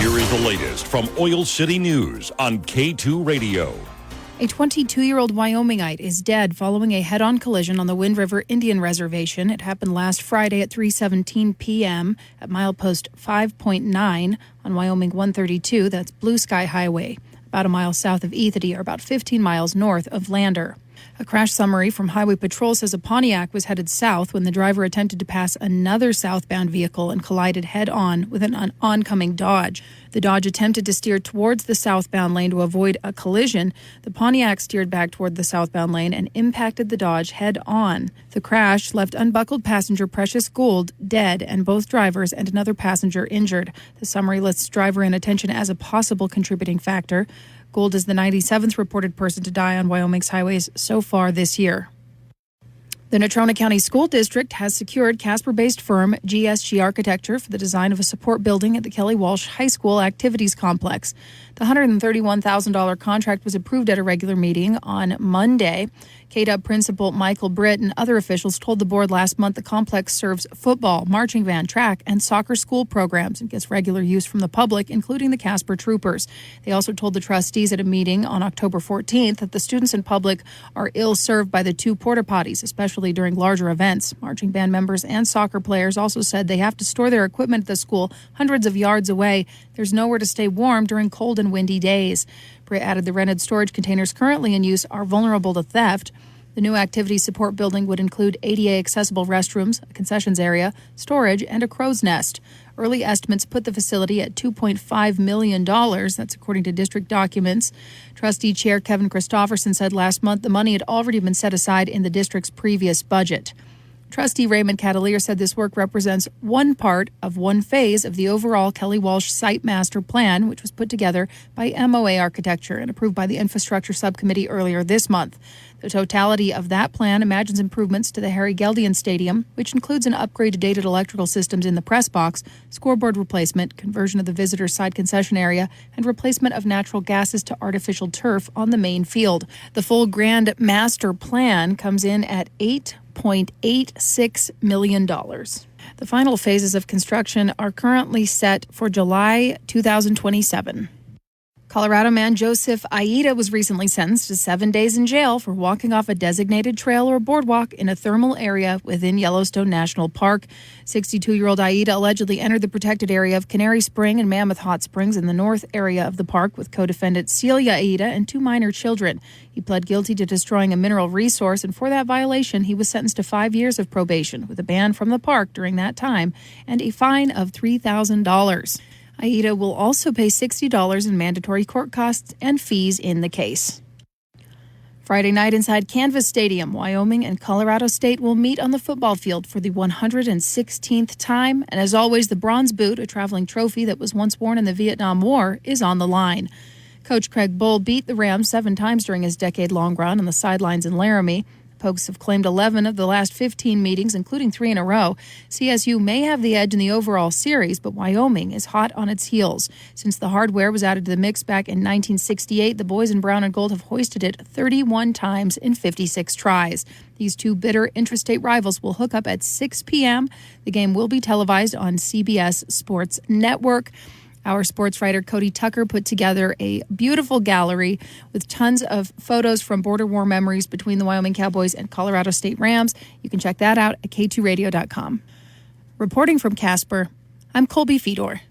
Here is the latest from Oil City News on K2 Radio. A 22-year-old Wyomingite is dead following a head-on collision on the Wind River Indian Reservation. It happened last Friday at 3:17 p.m. at milepost 5.9 on Wyoming 132. That's Blue Sky Highway, about a mile south of Ethity or about 15 miles north of Lander. A crash summary from Highway Patrol says a Pontiac was headed south when the driver attempted to pass another southbound vehicle and collided head-on with an oncoming Dodge. The Dodge attempted to steer towards the southbound lane to avoid a collision. The Pontiac steered back toward the southbound lane and impacted the Dodge head-on. The crash left unbuckled passenger Precious Gould dead and both drivers and another passenger injured. The summary lists driver inattention as a possible contributing factor. Gould is the 97th reported person to die on Wyoming's highways so far this year. The Natrona County School District has secured Casper-based firm GSG Architecture for the design of a support building at the Kelly Walsh High School Activities Complex. The $131,000 contract was approved at a regular meeting on Monday. KDUB principal Michael Britt and other officials told the board last month the complex serves football, marching band, track, and soccer school programs and gets regular use from the public, including the Casper Troopers. They also told the trustees at a meeting on October 14th that the students and public are ill-served by the two porta potties, especially during larger events. Marching band members and soccer players also said they have to store their equipment at the school hundreds of yards away. There's nowhere to stay warm during cold and windy days. Britt added the rented storage containers currently in use are vulnerable to theft. The new activity support building would include ADA-accessible restrooms, a concessions area, storage, and a crow's nest. Early estimates put the facility at $2.5 million. That's according to district documents. Trustee Chair Kevin Christofferson said last month the money had already been set aside in the district's previous budget. Trustee Raymond Catalier said this work represents one part of one phase of the overall Kelly Walsh Site Master Plan, which was put together by MOA Architecture and approved by the Infrastructure Subcommittee earlier this month. The totality of that plan imagines improvements to the Harry Geldian Stadium, which includes an upgrade to dated electrical systems in the press box, scoreboard replacement, conversion of the visitor side concession area, and replacement of natural gases to artificial turf on the main field. The full Grand Master Plan comes in at $8.86 million. The final phases of construction are currently set for July 2027. Colorado man Joseph Aida was recently sentenced to 7 days in jail for walking off a designated trail or boardwalk in a thermal area within Yellowstone National Park. 62-year-old Aida allegedly entered the protected area of Canary Spring and Mammoth Hot Springs in the north area of the park with co-defendant Celia Aida and two minor children. He pled guilty to destroying a mineral resource, and for that violation, he was sentenced to 5 years of probation with a ban from the park during that time and a fine of $3,000. Aida will also pay $60 in mandatory court costs and fees in the case. Friday night inside Canvas Stadium, Wyoming and Colorado State will meet on the football field for the 116th time. And as always, the Bronze Boot, a traveling trophy that was once worn in the Vietnam War, is on the line. Coach Craig Bull beat the Rams 7 times during his decade-long run on the sidelines in Laramie. Pokes have claimed 11 of the last 15 meetings, including 3 in a row. CSU may have the edge in the overall series, but Wyoming is hot on its heels. Since the hardware was added to the mix back in 1968, the boys in brown and gold have hoisted it 31 times in 56 tries. These two bitter intrastate rivals will hook up at 6 p.m. The game will be televised on CBS Sports Network. Our sports writer Cody Tucker put together a beautiful gallery with tons of photos from border war memories between the Wyoming Cowboys and Colorado State Rams. You can check that out at k2radio.com. Reporting from Casper, I'm Colby Fedor.